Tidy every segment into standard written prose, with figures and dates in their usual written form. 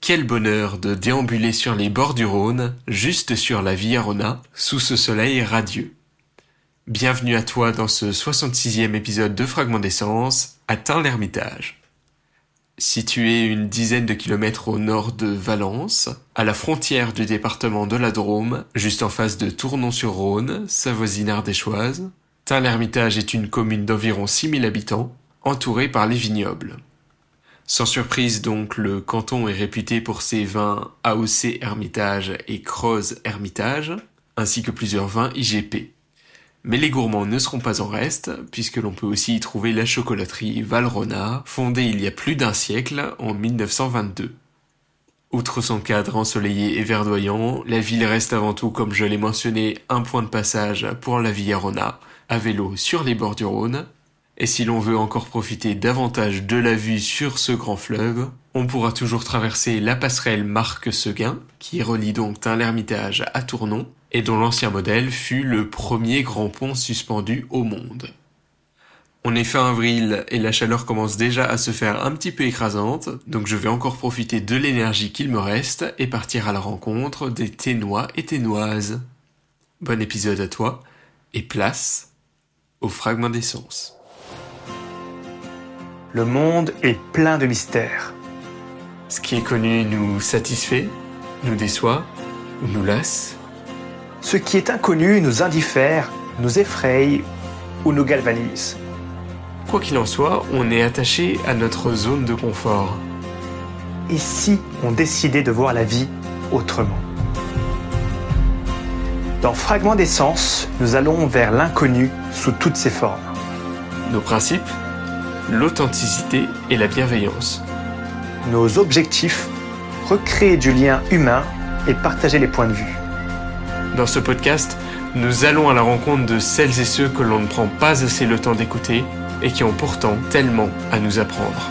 Quel bonheur de déambuler sur les bords du Rhône, juste sur la Via Rona, sous ce soleil radieux. Bienvenue à toi dans ce 66e épisode de Fragments d'essence, à Tain-l'Hermitage. Situé une dizaine de kilomètres au nord de Valence, à la frontière du département de la Drôme, juste en face de Tournon-sur-Rhône, sa voisine ardéchoise, Tain-l'Hermitage est une commune d'environ 6000 habitants, entourée par les vignobles. Sans surprise donc, le canton est réputé pour ses vins AOC Hermitage et Croz Hermitage, ainsi que plusieurs vins IGP. Mais les gourmands ne seront pas en reste, puisque l'on peut aussi y trouver la chocolaterie Valrhona, fondée il y a plus d'un siècle, en 1922. Outre son cadre ensoleillé et verdoyant, la ville reste avant tout, comme je l'ai mentionné, un point de passage pour la Via Rona, à vélo sur les bords du Rhône. Et si l'on veut encore profiter davantage de la vue sur ce grand fleuve, on pourra toujours traverser la passerelle Marc-Seguin, qui relie donc Tain-l'Hermitage à Tournon, et dont l'ancien modèle fut le premier grand pont suspendu au monde. On est fin avril et la chaleur commence déjà à se faire un petit peu écrasante, donc je vais encore profiter de l'énergie qu'il me reste et partir à la rencontre des Thénois et Thénoises. Bon épisode à toi, et place au Fragment d'essence. Le monde est plein de mystères. Ce qui est connu nous satisfait, nous déçoit ou nous lasse. Ce qui est inconnu nous indiffère, nous effraie ou nous galvanise. Quoi qu'il en soit, on est attaché à notre zone de confort. Et si on décidait de voir la vie autrement ? Dans Fragments d'essence, nous allons vers l'inconnu sous toutes ses formes. Nos principes, l'authenticité et la bienveillance. Nos objectifs, recréer du lien humain et partager les points de vue. Dans ce podcast, nous allons à la rencontre de celles et ceux que l'on ne prend pas assez le temps d'écouter et qui ont pourtant tellement à nous apprendre.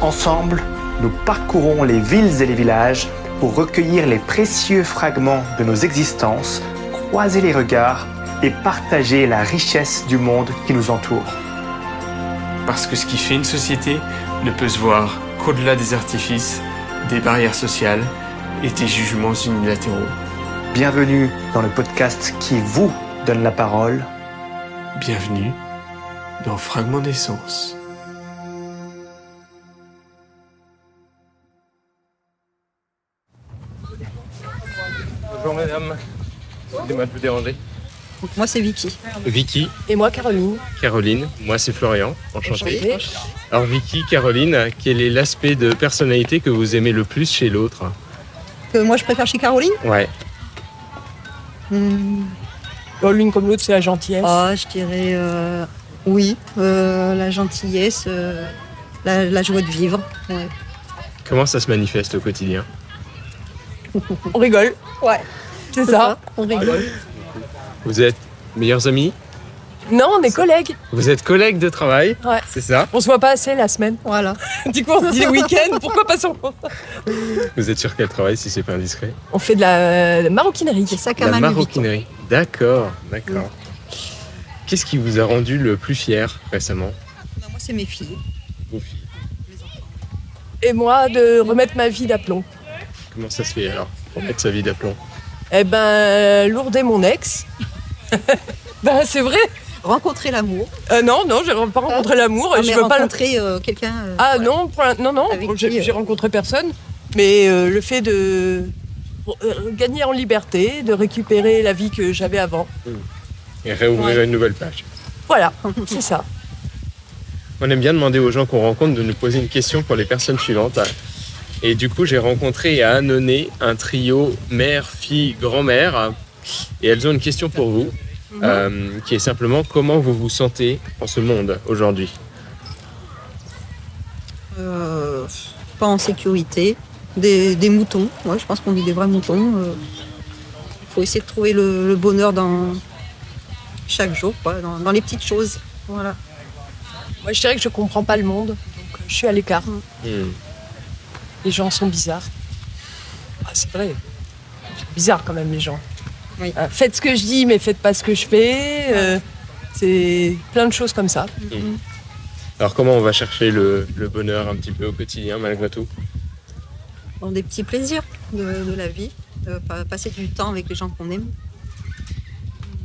Ensemble, nous parcourons les villes et les villages pour recueillir les précieux fragments de nos existences, croiser les regards et partager la richesse du monde qui nous entoure. Parce que ce qui fait une société ne peut se voir qu'au-delà des artifices, des barrières sociales et des jugements unilatéraux. Bienvenue dans le podcast qui vous donne la parole. Bienvenue dans Fragments d'essence. Bonjour madame, excusez-moi de vous déranger. Moi, c'est Vicky. Vicky, Et moi, Caroline. Caroline, moi c'est Florian, enchanté. Enchantée. Alors Vicky, Caroline, quel est l'aspect de personnalité que vous aimez le plus chez l'autre ? Que moi, je préfère chez Caroline. Ouais, L'une comme l'autre, c'est la gentillesse. Oh, je dirais oui, la gentillesse, la joie de vivre. Ouais. comment ça se manifeste au quotidien ? On rigole. Ouais. C'est ça. On rigole. Vous êtes meilleurs amis ? Non, on est collègues. Vous êtes collègues de travail ? Ouais. C'est ça ? On se voit pas assez la semaine. Voilà. Du coup, on se dit le week-end, pourquoi pas sur... Vous êtes sur quel travail si c'est pas indiscret ? On fait de la maroquinerie. C'est ça La qu'un maroquinerie. D'accord. Qu'est-ce qui vous a rendu le plus fier récemment ? Moi, c'est mes filles. Vos filles. Et moi, de remettre ma vie d'aplomb. Comment ça se fait alors pour mettre sa vie d'aplomb ? Eh ben, Lourdes est mon ex. Ben, c'est vrai. Rencontrer l'amour. Non, j'ai pas rencontré l'amour. Non, Je mais veux pas. rencontrer quelqu'un. Ah ouais. non, non, Avec qui, j'ai rencontré personne. Mais le fait de gagner en liberté, de récupérer la vie que j'avais avant. Et réouvrir une nouvelle page. Voilà, c'est ça. On aime bien demander aux gens qu'on rencontre de nous poser une question pour les personnes suivantes. Et du coup, j'ai rencontré à Annonay un trio mère, fille, grand-mère. Et elles ont une question pour vous, qui est simplement comment vous vous sentez en ce monde aujourd'hui ? Pas en sécurité. Des moutons. Ouais, je pense qu'on vit des vrais moutons. Il faut essayer de trouver le bonheur dans chaque jour, quoi, dans les petites choses. Voilà. Moi, je dirais que je comprends pas le monde, donc je suis à l'écart. Hmm. Les gens sont bizarres. Ah, c'est vrai. C'est bizarre quand même, les gens. Oui. Faites ce que je dis, mais faites pas ce que je fais. C'est plein de choses comme ça. Alors comment on va chercher le bonheur un petit peu au quotidien malgré tout ? Dans des petits plaisirs de la vie, passer du temps avec les gens qu'on aime.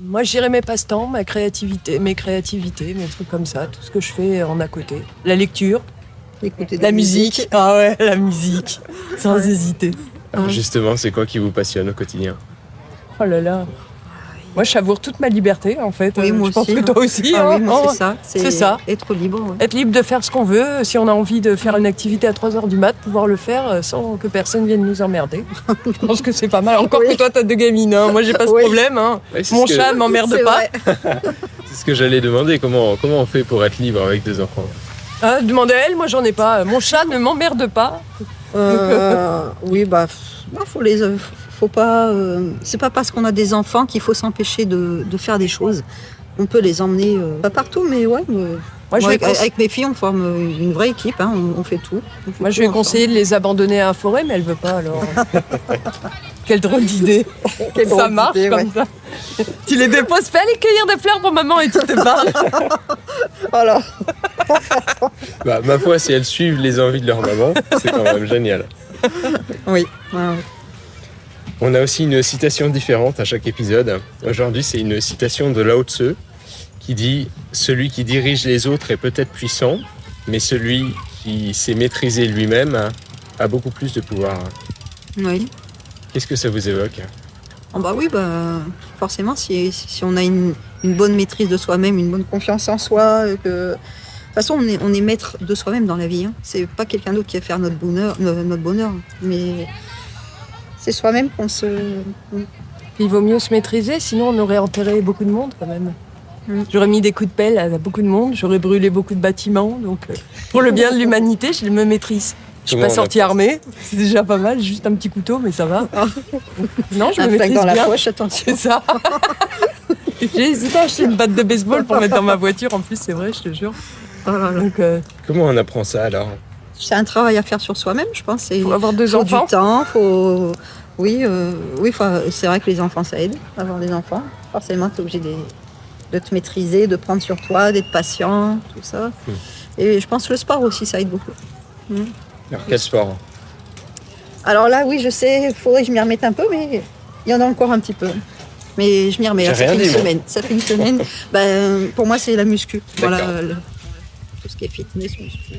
Moi, je dirais mes passe-temps, mes créativités, mes trucs comme ça, tout ce que je fais en à côté. La lecture, Écouter de la musique. Ah ouais, la musique, sans hésiter. Alors justement, c'est quoi qui vous passionne au quotidien? Oh là là. Moi, je savoure toute ma liberté, en fait. Oui, moi je pense aussi, que toi aussi. Ah hein. oui, moi, Oh, c'est ça. c'est ça. Être libre. Ouais. Être libre de faire ce qu'on veut. Si on a envie de faire une activité à 3h du mat, pouvoir le faire sans que personne vienne nous emmerder. Je pense que c'est pas mal. Encore que toi, t'as 2 gamines. Hein. Moi, j'ai pas ce problème. Hein. Ouais, Mon chat ne m'emmerde C'est pas. vrai. C'est ce que j'allais demander, comment on fait pour être libre avec 2 enfants? Demandez à elle, moi, j'en ai pas. Mon chat ne m'emmerde pas. Oui, faut pas. C'est pas parce qu'on a des enfants qu'il faut s'empêcher de faire des choses. On peut les emmener pas partout, mais ouais. Avec mes filles, on forme une vraie équipe. Hein, on fait tout. Moi, je vais conseiller de les abandonner à la forêt, mais elle veut pas alors. Quelle drôle d'idée. Ça marche comme ça. Tu les déposes, fais aller cueillir des fleurs pour maman et tu te parles. Voilà. Bah, ma foi, si elles suivent les envies de leur maman, c'est quand même génial. Oui. On a aussi une citation différente à chaque épisode. Aujourd'hui, c'est une citation de Lao Tzu qui dit « Celui qui dirige les autres est peut-être puissant, mais celui qui sait maîtriser lui-même a beaucoup plus de pouvoir. » Oui. Qu'est-ce que ça vous évoque? Forcément, si on a une bonne maîtrise de soi-même, une bonne confiance en soi, de toute façon, on est maître de soi-même dans la vie. Hein. C'est pas quelqu'un d'autre qui va faire notre bonheur, mais c'est soi-même qu'on se. Il vaut mieux se maîtriser, sinon on aurait enterré beaucoup de monde quand même. J'aurais mis des coups de pelle à beaucoup de monde, j'aurais brûlé beaucoup de bâtiments. Donc, pour le bien de l'humanité, je me maîtrise. Je suis pas sortie armée, c'est déjà pas mal, juste un petit couteau, mais ça va. Non, je me maîtrise dans bien. La poche, attention. C'est ça. J'ai hésité à acheter une batte de baseball pour mettre dans ma voiture, en plus, c'est vrai, je te jure. Oh là là. Donc, Comment on apprend ça alors? C'est un travail à faire sur soi-même, je pense. Il faut avoir 2 faut enfants. Du temps, c'est vrai que les enfants, ça aide, avoir des enfants. Forcément, tu es obligé de te maîtriser, de prendre sur toi, d'être patient, tout ça. Et je pense que le sport aussi, ça aide beaucoup. Alors, quel sport? Alors là, oui, je sais, il faudrait que je m'y remette un peu, mais il y en a encore un petit peu. Mais je m'y remets, là, ça fait une semaine. Pour moi, c'est la muscu. Voilà, tout ce qui est fitness, muscu.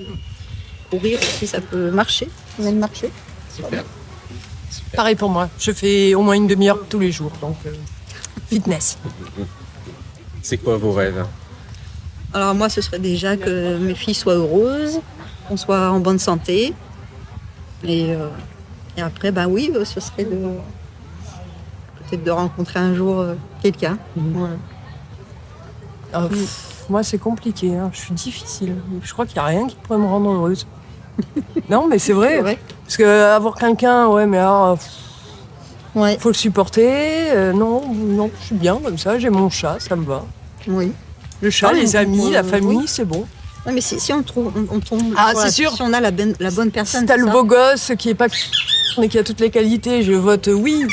Courir aussi, ça peut marcher. Ça vient de marcher. Super. Pareil pour moi, je fais au moins une demi-heure tous les jours, donc fitness. C'est quoi vos rêves? Alors moi, ce serait déjà que mes filles soient heureuses, qu'on soit en bonne santé. Et après, ce serait peut-être de rencontrer un jour quelqu'un. Voilà. Moi, c'est compliqué, hein. Je suis difficile. Je crois qu'il n'y a rien qui pourrait me rendre heureuse. Non, mais c'est vrai. Parce qu'avoir quelqu'un, faut le supporter. Non, je suis bien comme ça. J'ai mon chat, ça me va. Oui. Le chat, les amis, la famille, c'est bon. Ouais, mais si on tombe, c'est sûr. Si on a la bonne personne. Si t'as le beau gosse qui est pas mais qui a toutes les qualités, je vote oui.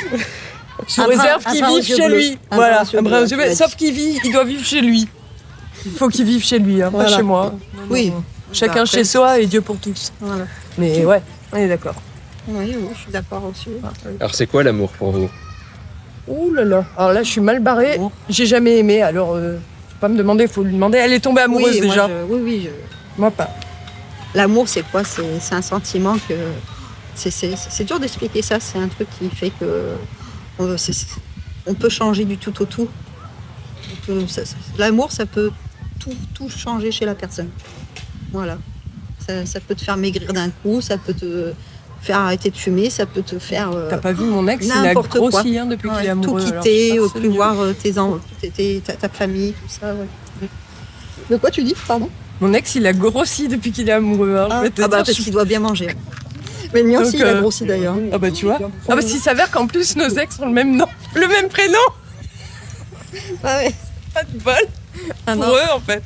Sous réserve qu'il vive chez lui. Voilà, un brin aux yeux bleus. Sauf il doit vivre chez lui. Il faut qu'il vive chez lui, pas chez moi. Oui. Chacun chez soi et Dieu pour tous. Voilà. Mais ouais, on est d'accord. Oui, je suis d'accord aussi. Alors c'est quoi l'amour pour vous? Ouh là là. Alors là, je suis mal barrée. J'ai jamais aimé, alors faut pas me demander, faut lui demander. Elle est tombée amoureuse déjà. Moi pas. L'amour, c'est quoi? C'est un sentiment que... C'est dur d'expliquer ça. C'est un truc qui fait que... On peut changer du tout au tout. L'amour, ça peut tout changer chez la personne. Voilà. Ça peut te faire maigrir d'un coup, ça peut te faire arrêter de fumer, ça peut te faire... T'as pas vu mon ex, il a grossi depuis qu'il est amoureux. Tout quitter, plus voir ta famille, tout ça. Ouais. De quoi tu dis, pardon? Mon ex, il a grossi depuis qu'il est amoureux. Parce qu'il doit bien manger. Mais le mien aussi, il a grossi d'ailleurs. Ah bah tu vois. Ah bah s'il s'avère qu'en plus nos ex ont le même nom, le même prénom. Ah ouais. Pas de bol. Pour eux en fait.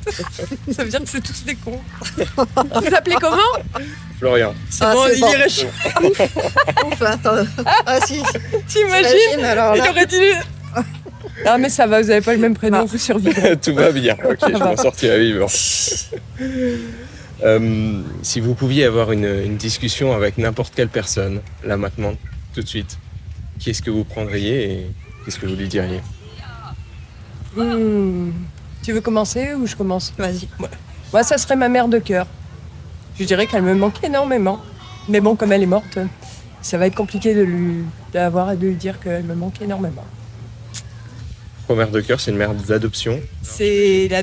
Ça veut dire que c'est tous des cons. Vous l'appelez comment? Florian. C'est bon, il irait chier. Attends. Si. T'imagines? Il aurait dit... Ah mais ça va, vous avez pas le même prénom, vous survivrez. Tout va bien, ok, je m'en sortirai vivant. Si vous pouviez avoir une discussion avec n'importe quelle personne, là maintenant, tout de suite, qui est-ce que vous prendriez et qu'est-ce que vous lui diriez? Tu veux commencer ou je commence? Vas-y. Moi, ça serait ma mère de cœur. Je dirais qu'elle me manque énormément. Mais bon, comme elle est morte, ça va être compliqué de la voir et de lui dire qu'elle me manque énormément. Pour mère de cœur, c'est une mère d'adoption. C'est la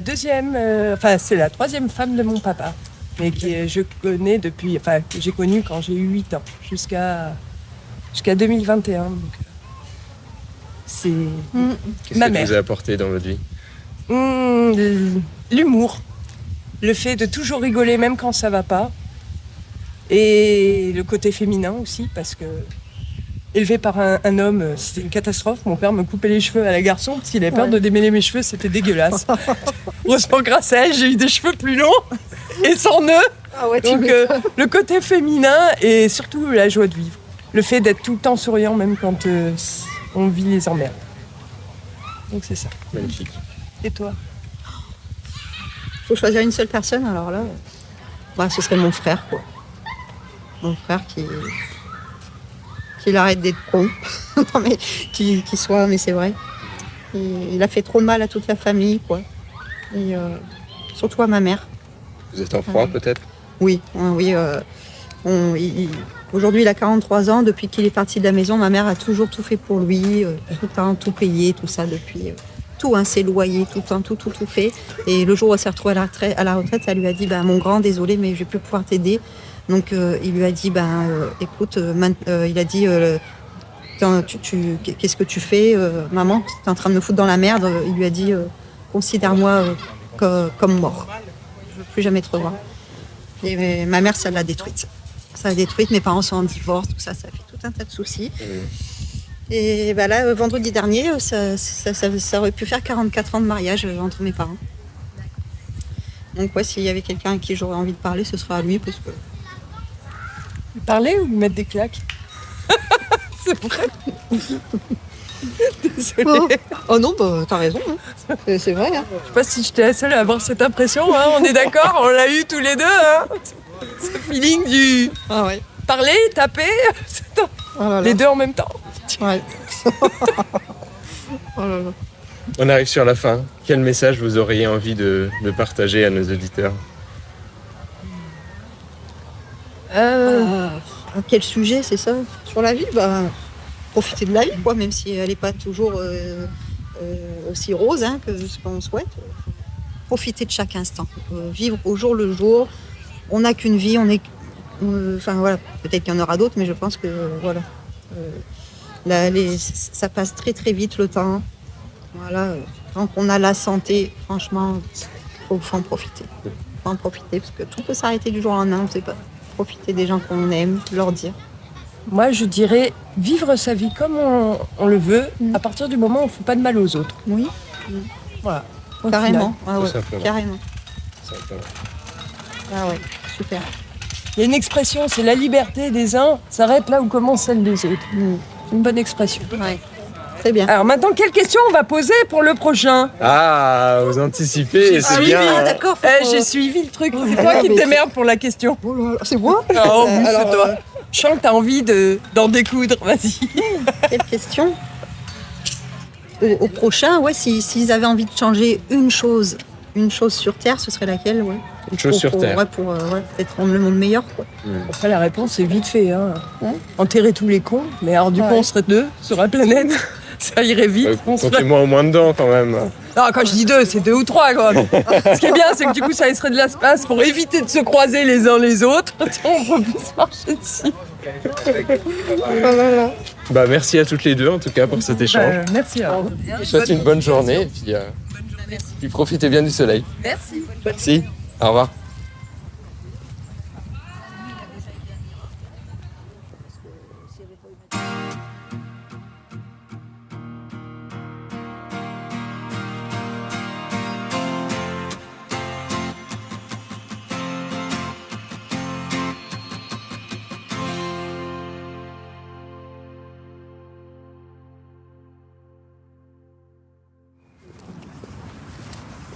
c'est la troisième femme de mon papa. Mais que je connais depuis, que j'ai connue quand j'ai eu 8 ans, jusqu'à 2021. Donc, c'est Qu'est-ce ma que mère. vous a apporté dans votre vie? L'humour. Le fait de toujours rigoler même quand ça va pas. Et le côté féminin aussi, parce que élevé par un homme, c'était une catastrophe. Mon père me coupait les cheveux à la garçon parce qu'il avait peur de démêler mes cheveux, c'était dégueulasse. Heureusement, grâce à elle, j'ai eu des cheveux plus longs et sans nœuds. Ah ouais, Donc le côté féminin et surtout la joie de vivre. Le fait d'être tout le temps souriant même quand on vit les emmerdes. Donc c'est ça. Magnifique. Et toi? Faut choisir une seule personne, alors là, ce serait mon frère, quoi. Mon frère qu'il arrête d'être con, non, mais qu'il soit, mais c'est vrai. Il a fait trop de mal à toute la famille, quoi. Et surtout à ma mère. Vous êtes en froid peut-être? Oui. Aujourd'hui, il a 43 ans. Depuis qu'il est parti de la maison, ma mère a toujours tout fait pour lui, tout le temps, tout payé, tout ça depuis. Tout, ses loyers, tout le temps, tout fait. Et le jour où elle s'est retrouvée à la retraite, elle lui a dit, mon grand, désolé, mais je vais plus pouvoir t'aider. Donc il lui a dit, écoute, il a dit, qu'est-ce que tu fais, maman? Tu es en train de me foutre dans la merde. Il lui a dit, considère-moi comme mort. Je veux plus jamais te revoir. Et ma mère, ça l'a détruite. Ça l'a détruite. Mes parents sont en divorce, tout ça, ça a fait tout un tas de soucis. Et là, vendredi dernier, ça aurait pu faire 44 ans de mariage entre mes parents. Donc s'il y avait quelqu'un à qui j'aurais envie de parler, ce serait à lui, parce que... Parler ou lui mettre des claques? C'est vrai. Désolée. Oh non, t'as raison. Hein. C'est vrai. Hein. Je sais pas si j'étais la seule à avoir cette impression. Hein. On est d'accord, on l'a eu tous les deux. Hein. Ce feeling du parler, taper, les deux en même temps. Ouais. Oh là là. On arrive sur la fin. Quel message vous auriez envie de partager à nos auditeurs? Quel sujet, c'est ça? Sur la vie, profiter de la vie, quoi, même si elle n'est pas toujours aussi rose que ce qu'on souhaite. Profiter de chaque instant. Vivre au jour le jour. On n'a qu'une vie, peut-être qu'il y en aura d'autres, mais je pense que ça passe très très vite le temps. Voilà, quand on a la santé, franchement, faut en profiter. Faut en profiter parce que tout peut s'arrêter du jour au lendemain, on ne sait pas. Profiter des gens qu'on aime, leur dire. Moi, je dirais vivre sa vie comme on le veut, à partir du moment où on ne fait pas de mal aux autres. Oui. Voilà. Carrément. Carrément. Ah ouais, super. Il y a une expression, c'est la liberté des uns s'arrête là où commence celle des autres. C'est une bonne expression. Ouais. Très bien. Alors maintenant, quelle question on va poser pour le prochain? Ah, vous anticipez, c'est bien. D'accord. J'ai suivi le truc. C'est toi qui t'émerdes pour la question. Oh là là, c'est moi? Non, oui, c'est toi. Je sens que t'as envie d'en découdre. Vas-y. Quelle question? Au prochain, s'ils avaient envie de changer une chose sur Terre, ce serait laquelle? Une chose sur Terre. Pour peut-être rendre le monde meilleur, quoi. Après, la réponse est vite fait. Hein. Ouais. Enterrer tous les cons, mais alors du coup, on serait 2 sur la planète. Ça irait vite. Comptez-moi au moins dedans, quand même. Non, quand je dis 2, c'est 2 ou 3, quoi. Ce qui est bien, c'est que du coup, ça laisserait de l'espace pour éviter de se croiser les uns les autres. On peut plus se marcher dessus. Merci à toutes les deux, en tout cas, pour cet échange. Merci à vous. Je vous souhaite une bonne journée, et puis profitez bien du soleil. Merci. Merci. Au revoir.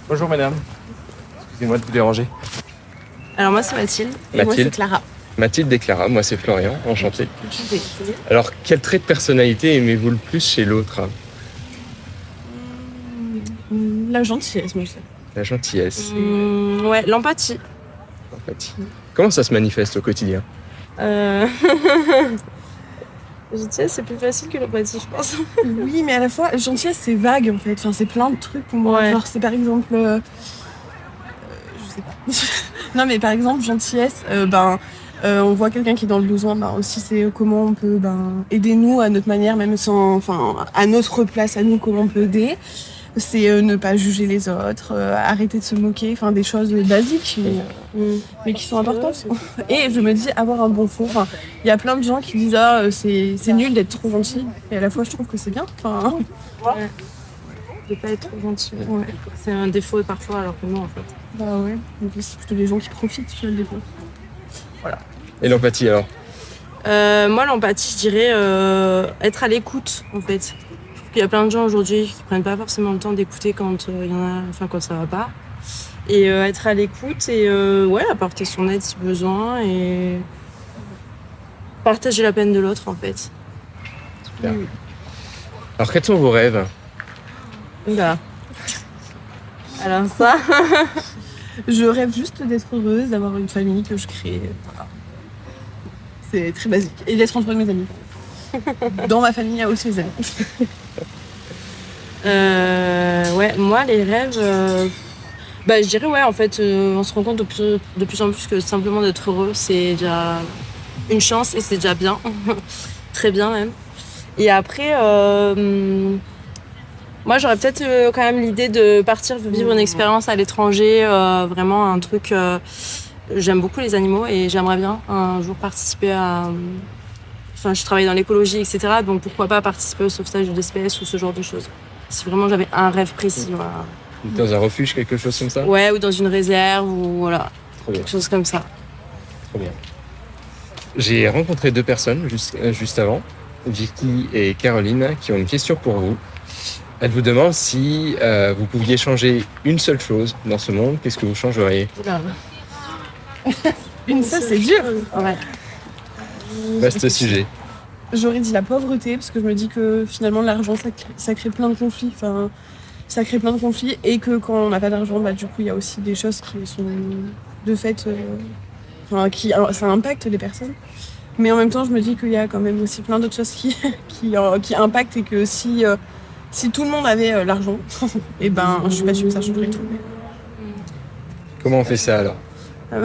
Bonjour madame. Excusez-moi de vous déranger. Alors moi c'est Mathilde et moi c'est Clara. Mathilde et Clara, moi c'est Florian, enchanté. Enchantée. Alors, quel trait de personnalité aimez-vous le plus chez l'autre? La gentillesse, moi je sais. La gentillesse, Ouais, l'empathie. l'empathie. Comment ça se manifeste au quotidien? Gentillesse, c'est plus facile que l'empathie, je pense. Oui, mais à la fois, gentillesse, c'est vague en fait. Enfin, c'est plein de trucs pour moi. Ouais. Genre, c'est par exemple. Je sais pas. Non, mais par exemple, gentillesse, on voit quelqu'un qui est dans le besoin, aussi, c'est comment on peut aider nous à notre manière, même sans. Enfin, à notre place, à nous, comment on peut aider. C'est ne pas juger les autres, arrêter de se moquer, enfin, des choses basiques, mais qui sont importantes. Et je me dis, avoir un bon fond. Enfin, il y a plein de gens qui disent c'est nul d'être trop gentil. Et à la fois, je trouve que c'est bien. Enfin, Ouais. De pas être trop gentil. ouais. C'est un défaut parfois, alors que non en fait. Bah ouais. En plus, c'est plutôt les gens qui profitent, tu vois, le défaut. Et l'empathie alors? Moi, l'empathie, je dirais être à l'écoute, en fait. Je trouve qu'il y a plein de gens aujourd'hui qui prennent pas forcément le temps d'écouter quand il y en a, enfin quand ça va pas. Et être à l'écoute et apporter son aide si besoin et partager la peine de l'autre, en fait. Super. Alors, quels sont vos rêves? Oula. Alors ça. Je rêve juste d'être heureuse, d'avoir une famille que je crée. Voilà. C'est très basique. Et d'être entourée de mes amis. Dans ma famille, il y a aussi mes amis. Moi, les rêves, je dirais, en fait, on se rend compte de plus en plus que simplement d'être heureux, c'est déjà une chance et c'est déjà bien. Très bien, même. Et après, moi, j'aurais peut-être quand même l'idée de partir vivre une expérience à l'étranger, vraiment un truc... j'aime beaucoup les animaux et j'aimerais bien un jour participer à... Enfin, je travaille dans l'écologie, etc. Donc pourquoi pas participer au sauvetage d'espèces ou ce genre de choses. Si vraiment j'avais un rêve précis, voilà. Dans un refuge, quelque chose comme ça? Ouais, ou dans une réserve, ou voilà, Trop bien. quelque chose comme ça. Trop bien. J'ai rencontré deux personnes juste avant, Vicky et Caroline, qui ont une question pour vous. Elles vous demandent si vous pouviez changer une seule chose dans ce monde, qu'est-ce que vous changeriez? Ça, c'est dur. Ouais. Vaste sujet. J'aurais dit la pauvreté, parce que je me dis que finalement, l'argent, ça crée plein de conflits. Enfin, ça crée plein de conflits et que quand on n'a pas d'argent, du coup, il y a aussi des choses qui sont de fait... ça impacte les personnes. Mais en même temps, je me dis qu'il y a quand même aussi plein d'autres choses qui impactent et que si tout le monde avait l'argent, je suis pas sûre que ça changerait tout. Comment on fait ça alors? Je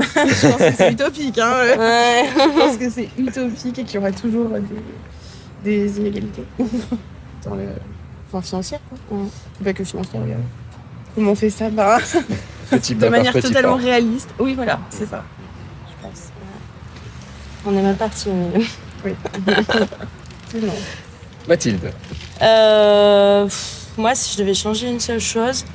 pense que c'est utopique. Ouais. Je pense que c'est utopique et qu'il y aura toujours des inégalités. Dans financière, quoi. Pas que financière, regarde. Comment on fait ça? Petit De pas par manière petit totalement pas. réaliste. Oui, voilà, c'est ça. Je pense. On est mal parti. Oui. Non. Mathilde. Moi, si je devais changer une seule chose,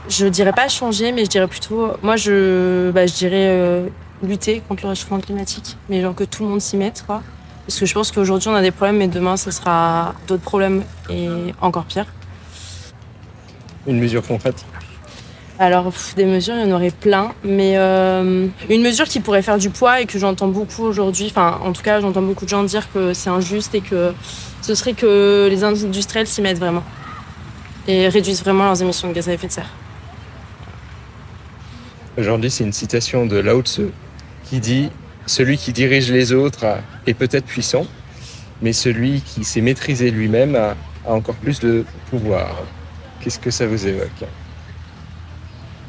je dirais pas changer, mais je dirais plutôt... Moi, je dirais lutter contre le réchauffement climatique, mais genre que tout le monde s'y mette, quoi. Parce que je pense qu'aujourd'hui, on a des problèmes, mais demain, ce sera d'autres problèmes et encore pire. Une mesure concrète? Alors, des mesures, il y en aurait plein, mais une mesure qui pourrait faire du poids et que j'entends beaucoup aujourd'hui, enfin, en tout cas, j'entends beaucoup de gens dire que c'est injuste et que ce serait que les industriels s'y mettent vraiment et réduisent vraiment leurs émissions de gaz à effet de serre. Aujourd'hui, c'est une citation de Lao Tzu qui dit « Celui qui dirige les autres est peut-être puissant, mais celui qui sait maîtriser lui-même a encore plus de pouvoir. » Qu'est-ce que ça vous évoque?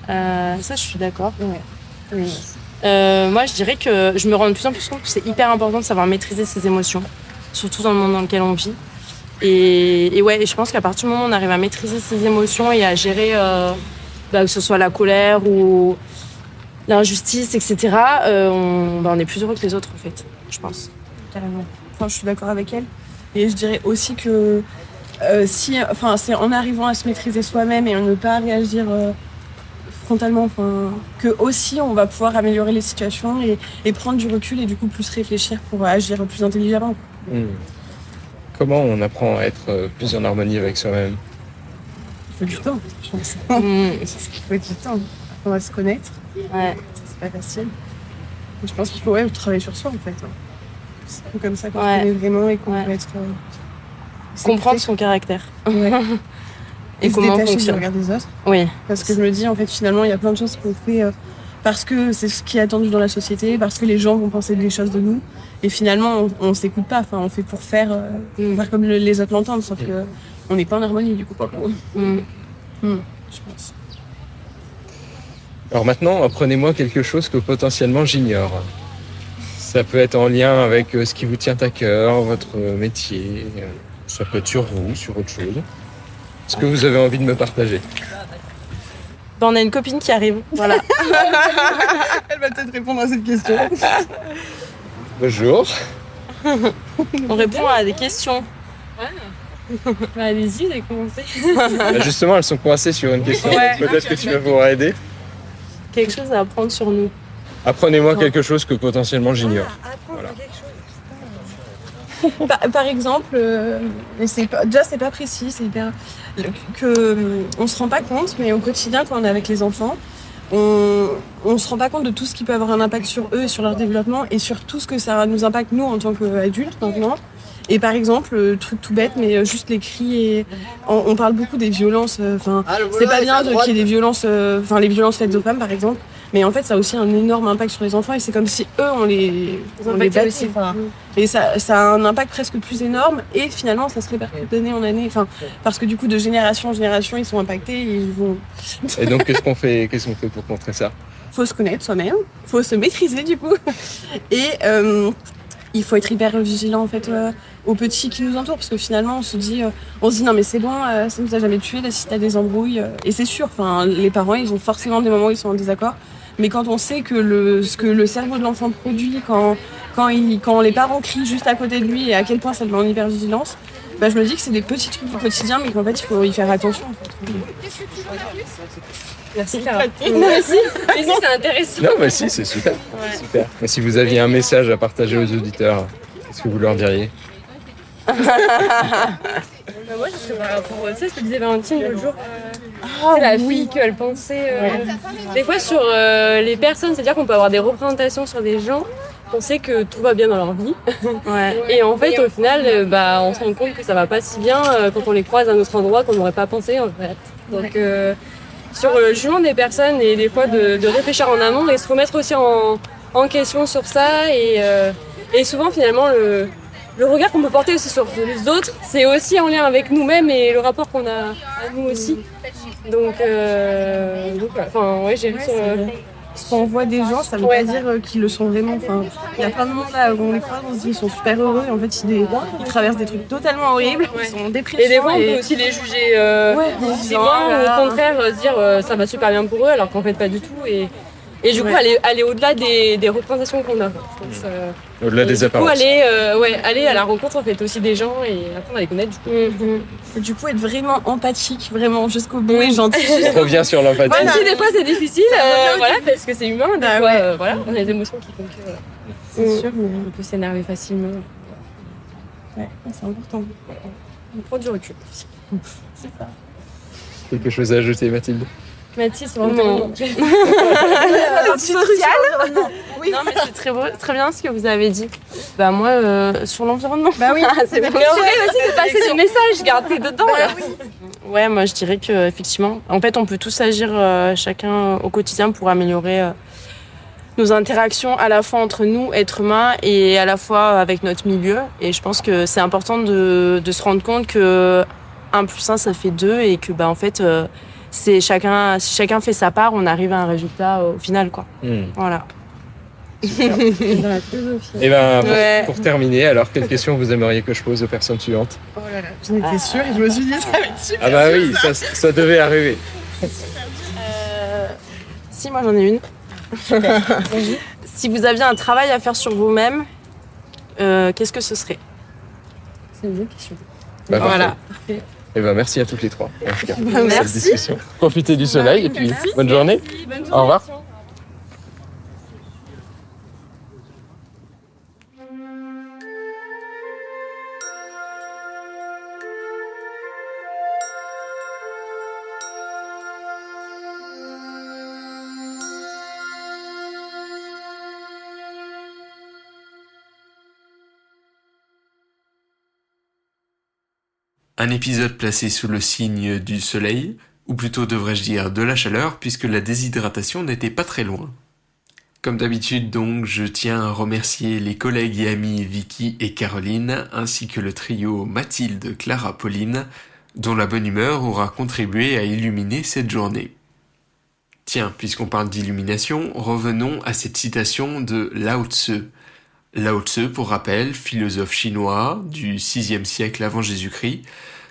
Ça, je suis d'accord. Ouais. Oui. Moi, je dirais que je me rends de plus en plus compte que c'est hyper important de savoir maîtriser ses émotions, surtout dans le monde dans lequel on vit. Et je pense qu'à partir du moment où on arrive à maîtriser ses émotions et à gérer, que ce soit la colère ou l'injustice, etc., on est plus heureux que les autres, en fait, je pense. Carrément. Enfin, je suis d'accord avec elle. Et je dirais aussi que c'est en arrivant à se maîtriser soi-même et à ne pas réagir frontalement, que aussi on va pouvoir améliorer les situations et prendre du recul et du coup plus réfléchir pour agir plus intelligemment. Comment on apprend à être plus en harmonie avec soi-même? Il faut du temps, je pense. Il faut du temps. On va se connaître. Ouais. C'est pas facile. Je pense qu'il faut travailler sur soi en fait. C'est un peu comme ça qu'on se Ouais. connaît vraiment et qu'on Ouais. peut être. Comprendre son caractère. Ouais. Et se comment on détacher du fonctionne. regard des autres. Oui. Parce que je me dis, en fait, finalement, il y a plein de choses qu'on fait parce que c'est ce qui est attendu dans la société, parce que les gens vont penser des choses de nous. Et finalement, on s'écoute pas. Enfin, on fait pour faire comme les autres l'entendent, sauf que on n'est pas en harmonie, du coup, pour le coup. Je pense. Alors maintenant, apprenez-moi quelque chose que potentiellement j'ignore. Ça peut être en lien avec ce qui vous tient à cœur, votre métier. Ça peut être sur vous, sur autre chose. Ce que vous avez envie de me partager. Ben, on a une copine qui arrive. Voilà. Elle va peut-être répondre à cette question. Bonjour. On répond à des questions. Bah, allez-y, vous avez commencé. Bah, justement, elles sont coincées sur une question. Ouais. Peut-être que tu vas pouvoir aider. Quelque chose à apprendre sur nous. Apprenez-moi quelque chose que potentiellement j'ignore. Voilà. Par exemple, mais c'est pas précis, c'est hyper on se rend pas compte, mais au quotidien quand on est avec les enfants, on se rend pas compte de tout ce qui peut avoir un impact sur eux et sur leur développement et sur tout ce que ça nous impacte nous en tant qu'adultes maintenant. Et par exemple, truc tout bête, mais juste les cris et on parle beaucoup des violences. Enfin, c'est pas bien qu'il y ait des violences, les violences faites aux femmes par exemple. Mais en fait, ça a aussi un énorme impact sur les enfants et c'est comme si eux, on les battait. aussi. Et ça a un impact presque plus énorme et finalement, ça se répercute d'année en année. Enfin, parce que du coup, de génération en génération, ils sont impactés et ils vont. Et donc, qu'est-ce qu'on fait pour contrer ça? Faut se connaître soi-même, faut se maîtriser du coup. Et il faut être hyper vigilant en fait aux petits qui nous entourent parce que finalement, on se dit non mais c'est bon, ça nous a jamais tué, là si t'as des embrouilles. Et c'est sûr, les parents, ils ont forcément des moments où ils sont en désaccord. Mais quand on sait que ce que le cerveau de l'enfant produit quand les parents crient juste à côté de lui et à quel point ça le met en hypervigilance, bah, je me dis que c'est des petits trucs du quotidien mais qu'en fait il faut y faire attention. En fait. Merci Clara. Merci. Mais si, c'est intéressant. Non, mais si, c'est super. Super. Et si vous aviez un message à partager aux auditeurs, qu'est-ce que vous leur diriez? Bah, moi, je serais par rapport à ce que disait Valentine l'autre jour. C'est la fille qu'elle pensait. Des fois, sur les personnes, c'est-à-dire qu'on peut avoir des représentations sur des gens. On sait que tout va bien dans leur vie. Ouais. Et en fait, au final, on se rend compte que ça va pas si bien quand on les croise à un autre endroit qu'on n'aurait pas pensé, en fait. Donc, sur le jugement des personnes et des fois de réfléchir en amont et se remettre aussi en question sur ça. Et souvent, finalement, le regard qu'on peut porter aussi sur les autres, c'est aussi en lien avec nous-mêmes et le rapport qu'on a à nous aussi. Donc voilà. J'ai vu sur... Quand on voit des gens, ça veut pas dire qu'ils le sont vraiment. Enfin, il y a plein de monde là où on les croise, on se dit ils sont super heureux et en fait ils traversent des trucs totalement horribles, ils sont dépressifs. Et des fois on peut aussi les juger difficilement ou au contraire se dire ça va super bien pour eux alors qu'en fait pas du tout. Et du coup aller au-delà des représentations qu'on a. Au-delà des apparences. Du coup aller à la rencontre en fait aussi des gens et apprendre à les connaître du coup. Et du coup être vraiment empathique, vraiment jusqu'au bout et gentil. Je reviens sur l'empathie. Même si des fois c'est difficile, parce que c'est humain, des fois on a des émotions qui font que C'est sûr, mais on peut s'énerver facilement. ouais, c'est important. On prend du recul. Quelque chose à ajouter, Mathilde? Mathis, vraiment. Oui. Non, mais c'est très bien ce que vous avez dit. Bah, moi, sur l'environnement. Bah oui, c'est bien. Mais en vrai, aussi, de passer des messages, garder dedans. Là. Ouais, moi, je dirais que effectivement, en fait, on peut tous agir chacun au quotidien pour améliorer nos interactions à la fois entre nous, êtres humains, et à la fois avec notre milieu. Et je pense que c'est important de se rendre compte que 1 + 1, ça fait 2 et que, bah, en fait, si chacun fait sa part, on arrive à un résultat au final, quoi. Voilà. Dans la philosophie. Et pour terminer, alors quelle question vous aimeriez que je pose aux personnes suivantes? Oh là là, j'en étais sûre et je me suis dit ça va être super. Ah bah oui, ça devait arriver. Si, moi j'en ai une. Si vous aviez un travail à faire sur vous-même, qu'est-ce que ce serait? C'est une bonne question. Bah, voilà. parfait. Et merci à toutes les trois. En tout cas, pour Merci. cette discussion. Profitez du soleil et puis bonne journée. Au revoir. Un épisode placé sous le signe du soleil, ou plutôt devrais-je dire de la chaleur, puisque la déshydratation n'était pas très loin. Comme d'habitude donc, je tiens à remercier les collègues et amis Vicky et Caroline, ainsi que le trio Mathilde, Clara, Pauline, dont la bonne humeur aura contribué à illuminer cette journée. Tiens, puisqu'on parle d'illumination, revenons à cette citation de Lao Tzu. Lao Tzu, pour rappel, philosophe chinois du 6e siècle avant Jésus-Christ,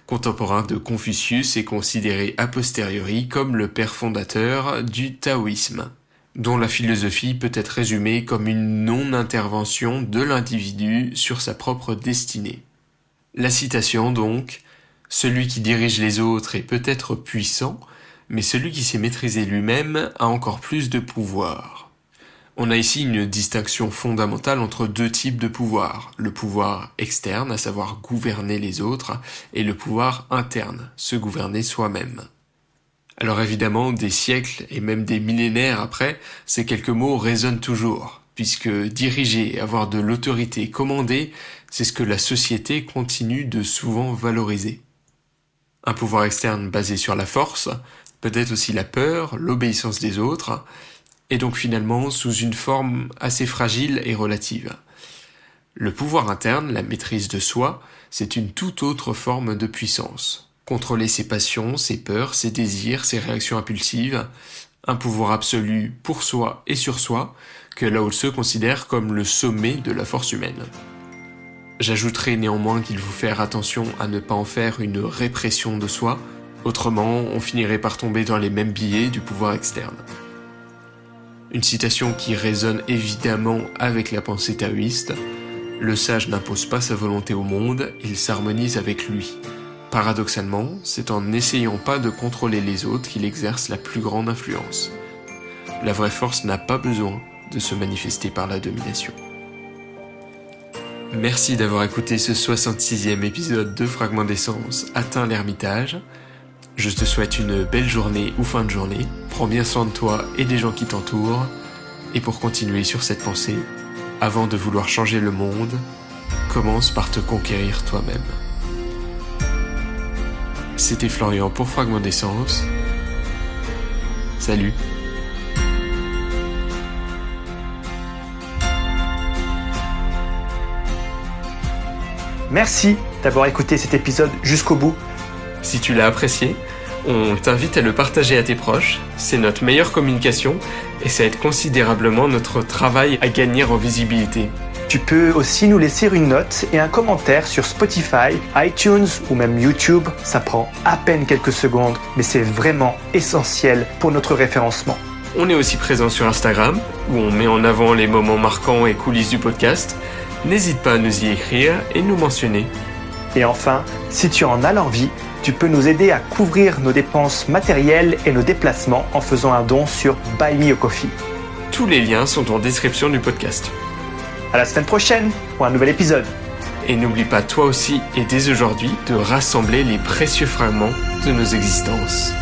contemporain de Confucius et considéré a posteriori comme le père fondateur du taoïsme, dont la philosophie peut être résumée comme une non-intervention de l'individu sur sa propre destinée. La citation donc, « Celui qui dirige les autres est peut-être puissant, mais celui qui sait maîtriser lui-même a encore plus de pouvoir. » On a ici une distinction fondamentale entre deux types de pouvoir, le pouvoir externe, à savoir gouverner les autres, et le pouvoir interne, se gouverner soi-même. Alors évidemment, des siècles et même des millénaires après, ces quelques mots résonnent toujours, puisque diriger, avoir de l'autorité, commander, c'est ce que la société continue de souvent valoriser. Un pouvoir externe basé sur la force, peut-être aussi la peur, l'obéissance des autres, et donc finalement sous une forme assez fragile et relative. Le pouvoir interne, la maîtrise de soi, c'est une toute autre forme de puissance. Contrôler ses passions, ses peurs, ses désirs, ses réactions impulsives, un pouvoir absolu pour soi et sur soi, que Lao Tzu considère comme le sommet de la force humaine. J'ajouterai néanmoins qu'il faut faire attention à ne pas en faire une répression de soi, autrement on finirait par tomber dans les mêmes biais du pouvoir externe. Une citation qui résonne évidemment avec la pensée taoïste, « Le sage n'impose pas sa volonté au monde, il s'harmonise avec lui ». Paradoxalement, c'est en n'essayant pas de contrôler les autres qu'il exerce la plus grande influence. La vraie force n'a pas besoin de se manifester par la domination. Merci d'avoir écouté ce 66e épisode de Fragments d'essence atteint l'Ermitage. Je te souhaite une belle journée ou fin de journée. Prends bien soin de toi et des gens qui t'entourent. Et pour continuer sur cette pensée, avant de vouloir changer le monde, commence par te conquérir toi-même. C'était Florian pour Fragments d'essence. Salut. Merci d'avoir écouté cet épisode jusqu'au bout. Si tu l'as apprécié, on t'invite à le partager à tes proches. C'est notre meilleure communication et ça aide considérablement notre travail à gagner en visibilité. Tu peux aussi nous laisser une note et un commentaire sur Spotify, iTunes ou même YouTube. Ça prend à peine quelques secondes, mais c'est vraiment essentiel pour notre référencement. On est aussi présent sur Instagram, où on met en avant les moments marquants et coulisses du podcast. N'hésite pas à nous y écrire et nous mentionner. Et enfin, si tu en as l'envie, tu peux nous aider à couvrir nos dépenses matérielles et nos déplacements en faisant un don sur Buy Me a Coffee. Tous les liens sont en description du podcast. À la semaine prochaine pour un nouvel épisode. Et n'oublie pas toi aussi et dès aujourd'hui de rassembler les précieux fragments de nos existences.